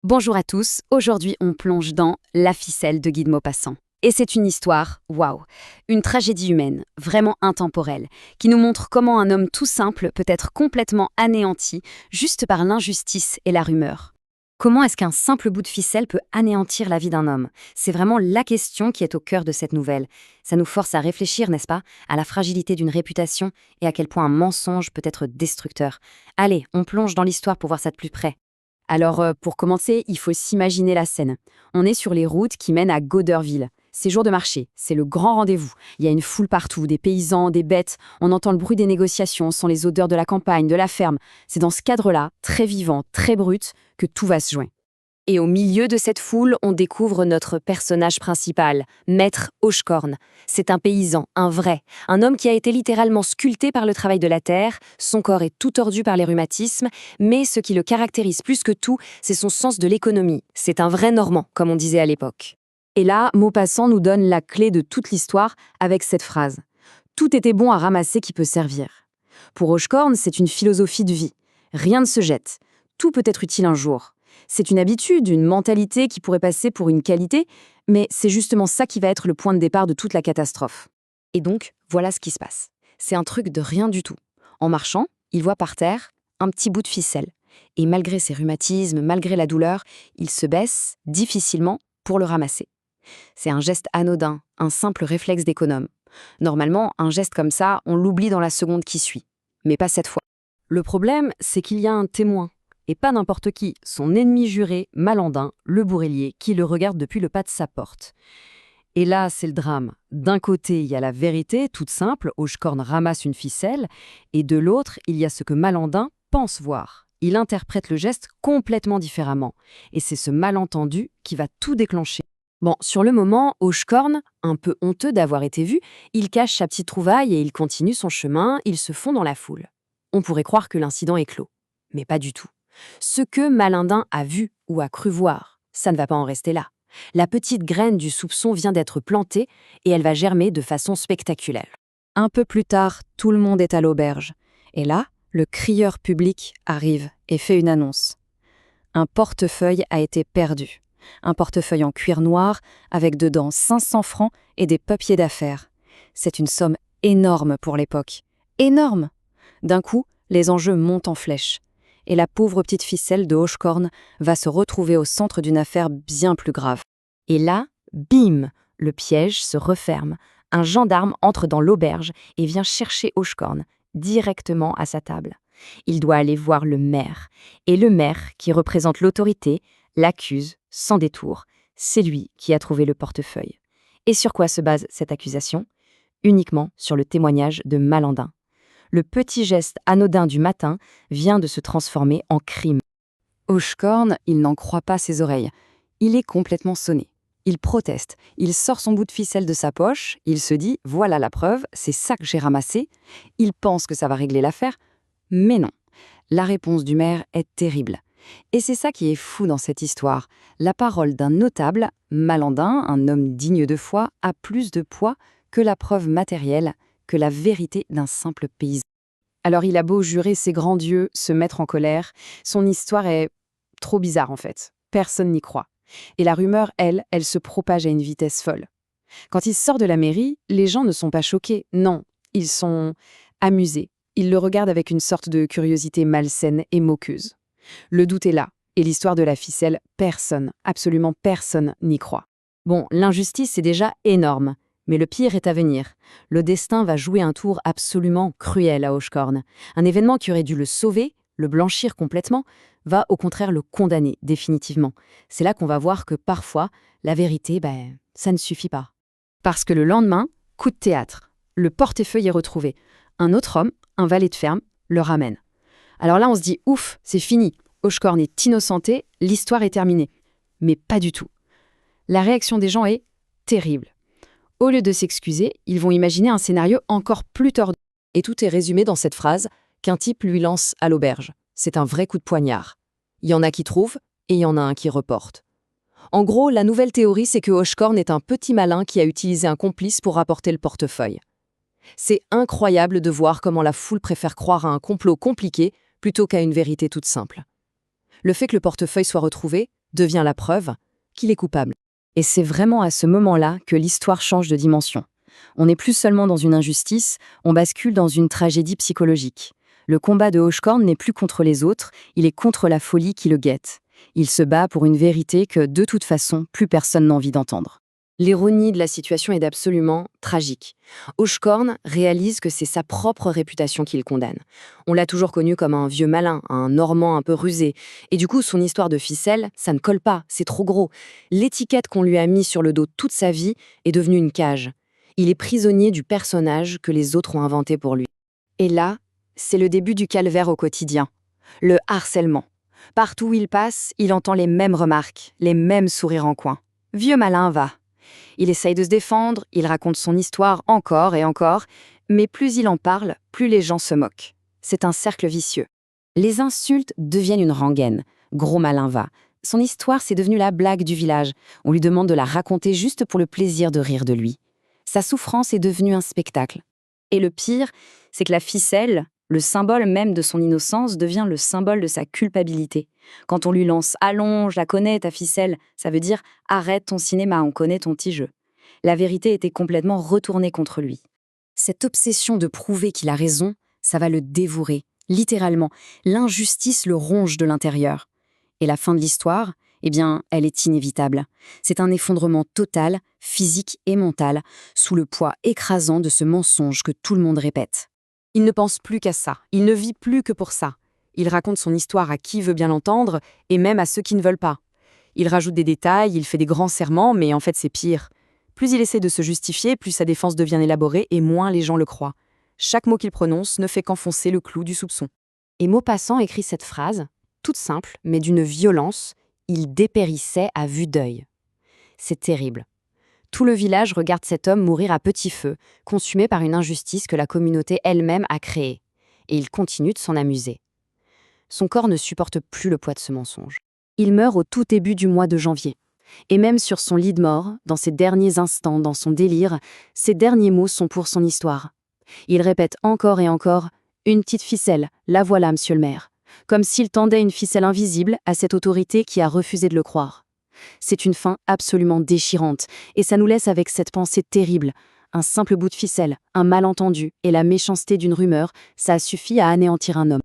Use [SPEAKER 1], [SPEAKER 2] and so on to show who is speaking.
[SPEAKER 1] Bonjour à tous, aujourd'hui on plonge dans La ficelle de Guy de Maupassant. Et c'est une histoire, waouh, une tragédie humaine, vraiment intemporelle, qui nous montre comment un homme tout simple peut être complètement anéanti juste par l'injustice et la rumeur. Comment est-ce qu'un simple bout de ficelle peut anéantir la vie d'un homme? C'est vraiment la question qui est au cœur de cette nouvelle. Ça nous force à réfléchir, n'est-ce pas, à la fragilité d'une réputation et à quel point un mensonge peut être destructeur. Allez, on plonge dans l'histoire pour voir ça de plus près. Alors, pour commencer, il faut s'imaginer la scène. On est sur les routes qui mènent à Goderville. C'est jour de marché, c'est le grand rendez-vous. Il y a une foule partout, des paysans, des bêtes. On entend le bruit des négociations, on sent les odeurs de la campagne, de la ferme. C'est dans ce cadre-là, très vivant, très brut, que tout va se joindre. Et au milieu de cette foule, on découvre notre personnage principal, Maître Hochecorne. C'est un paysan, un vrai, un homme qui a été littéralement sculpté par le travail de la terre, son corps est tout tordu par les rhumatismes, mais ce qui le caractérise plus que tout, c'est son sens de l'économie. C'est un vrai Normand, comme on disait à l'époque. Et là, Maupassant nous donne la clé de toute l'histoire avec cette phrase. Tout était bon à ramasser qui peut servir. Pour Hochecorne, c'est une philosophie de vie. Rien ne se jette. Tout peut être utile un jour. C'est une habitude, une mentalité qui pourrait passer pour une qualité, mais c'est justement ça qui va être le point de départ de toute la catastrophe. Et donc, voilà ce qui se passe. C'est un truc de rien du tout. En marchant, il voit par terre un petit bout de ficelle. Et malgré ses rhumatismes, malgré la douleur, il se baisse, difficilement, pour le ramasser. C'est un geste anodin, un simple réflexe d'économe. Normalement, un geste comme ça, on l'oublie dans la seconde qui suit. Mais pas cette fois. Le problème, c'est qu'il y a un témoin. Et pas n'importe qui, son ennemi juré, Malandin, le bourrelier, qui le regarde depuis le pas de sa porte. Et là, c'est le drame. D'un côté, il y a la vérité, toute simple, Hochecorne ramasse une ficelle, et de l'autre, il y a ce que Malandin pense voir. Il interprète le geste complètement différemment. Et c'est ce malentendu qui va tout déclencher. Bon, sur le moment, Hochecorne, un peu honteux d'avoir été vu, il cache sa petite trouvaille et il continue son chemin, il se fond dans la foule. On pourrait croire que l'incident est clos. Mais pas du tout. Ce que Malandin a vu ou a cru voir, ça ne va pas en rester là. La petite graine du soupçon vient d'être plantée et elle va germer de façon spectaculaire. Un peu plus tard, tout le monde est à l'auberge. Et là, le crieur public arrive et fait une annonce. Un portefeuille a été perdu. Un portefeuille en cuir noir avec dedans 500 francs et des papiers d'affaires. C'est une somme énorme pour l'époque. Énorme! D'un coup, les enjeux montent en flèche. Et la pauvre petite ficelle de Hochecorne va se retrouver au centre d'une affaire bien plus grave. Et là, bim, le piège se referme. Un gendarme entre dans l'auberge et vient chercher Hochecorne directement à sa table. Il doit aller voir le maire. Et le maire, qui représente l'autorité, l'accuse sans détour. C'est lui qui a trouvé le portefeuille. Et sur quoi se base cette accusation? Uniquement sur le témoignage de Malandin. Le petit geste anodin du matin vient de se transformer en crime. Hochecorne, il n'en croit pas ses oreilles. Il est complètement sonné. Il proteste, il sort son bout de ficelle de sa poche, il se dit « voilà la preuve, c'est ça que j'ai ramassé ». Il pense que ça va régler l'affaire, mais non. La réponse du maire est terrible. Et c'est ça qui est fou dans cette histoire. La parole d'un notable, Malandin, un homme digne de foi, a plus de poids que la preuve matérielle, que la vérité d'un simple paysan. Alors il a beau jurer ses grands dieux, se mettre en colère, son histoire est trop bizarre en fait. Personne n'y croit. Et la rumeur, elle se propage à une vitesse folle. Quand il sort de la mairie, les gens ne sont pas choqués, non, ils sont amusés. Ils le regardent avec une sorte de curiosité malsaine et moqueuse. Le doute est là, et l'histoire de la ficelle, personne, absolument personne n'y croit. Bon, l'injustice c'est déjà énorme. Mais le pire est à venir. Le destin va jouer un tour absolument cruel à Hochecorne. Un événement qui aurait dû le sauver, le blanchir complètement, va au contraire le condamner définitivement. C'est là qu'on va voir que parfois, la vérité, ça ne suffit pas. Parce que le lendemain, coup de théâtre. Le portefeuille est retrouvé. Un autre homme, un valet de ferme, le ramène. Alors là, on se dit « ouf, c'est fini. Hochecorne est innocenté, l'histoire est terminée. » Mais pas du tout. La réaction des gens est terrible. Au lieu de s'excuser, ils vont imaginer un scénario encore plus tordu. Et tout est résumé dans cette phrase qu'un type lui lance à l'auberge. C'est un vrai coup de poignard. Il y en a qui trouvent et il y en a un qui reporte. En gros, la nouvelle théorie, c'est que Hochecorne est un petit malin qui a utilisé un complice pour rapporter le portefeuille. C'est incroyable de voir comment la foule préfère croire à un complot compliqué plutôt qu'à une vérité toute simple. Le fait que le portefeuille soit retrouvé,
[SPEAKER 2] devient la preuve qu'il est coupable.
[SPEAKER 1] Et c'est vraiment à ce moment-là que l'histoire change de dimension. On n'est plus seulement dans une injustice, on bascule dans une tragédie psychologique. Le combat de Hochkorn n'est plus contre les autres, il est contre la folie qui le guette. Il se bat pour une vérité que, de toute façon, plus personne n'a envie d'entendre. L'ironie de la situation est absolument tragique. Hochkorn réalise que c'est sa propre réputation qu'il condamne. On l'a toujours connu comme un vieux malin, un Normand un peu rusé. Et du coup, son histoire de ficelle, ça ne colle pas, c'est trop gros. L'étiquette qu'on lui a mise sur le dos toute sa vie est devenue une cage. Il est prisonnier du personnage que les autres ont inventé pour lui. Et là, c'est le début du calvaire au quotidien. Le harcèlement. Partout où il passe, il entend les mêmes remarques, les mêmes sourires en coin. Vieux malin va. Il essaye de se défendre, il raconte son histoire encore et encore, mais plus il en parle, plus les gens se moquent. C'est un cercle vicieux. Les insultes deviennent une rengaine. Gros malin va. Son histoire, c'est devenu la blague du village. On lui demande de la raconter juste pour le plaisir de rire de lui. Sa souffrance est devenue un spectacle. Et le pire, c'est que la ficelle, le symbole même de son innocence, devient le symbole de sa culpabilité. Quand on lui lance « Allons, je la connais, ta ficelle », ça veut dire « Arrête ton cinéma, on connaît ton petit jeu ». La vérité était complètement retournée contre lui. Cette obsession de prouver qu'il a raison, ça va le dévorer, littéralement. L'injustice le ronge de l'intérieur. Et la fin de l'histoire, eh bien, elle est inévitable. C'est un effondrement total, physique et mental, sous le poids écrasant de ce mensonge que tout le monde répète.
[SPEAKER 2] Il ne pense plus qu'à ça, il ne vit plus que pour ça. Il raconte son histoire à qui veut bien l'entendre, et même à ceux qui ne veulent pas. Il rajoute des détails, il fait des grands serments, mais en fait c'est pire. Plus il essaie de se justifier, plus sa défense devient élaborée et moins les gens le croient. Chaque mot qu'il prononce ne fait qu'enfoncer le clou du soupçon. Et Maupassant écrit cette phrase, toute simple, mais d'une violence, il dépérissait à vue d'œil. C'est terrible. Tout le village regarde cet homme mourir à petit feu, consumé par une injustice que la communauté elle-même a créée. Et il continue de s'en amuser. Son corps ne supporte plus le poids de ce mensonge. Il meurt au tout début du mois de janvier. Et même sur son lit de mort, dans ses derniers instants, dans son délire, ses derniers mots sont pour son histoire. Il répète encore et encore « Une petite ficelle, la voilà, monsieur le maire », comme s'il tendait une ficelle invisible à cette autorité qui a refusé de le croire. C'est une fin absolument déchirante, et ça nous laisse avec cette pensée terrible. Un simple bout de ficelle, un malentendu et la méchanceté d'une rumeur, ça a suffi à anéantir un homme.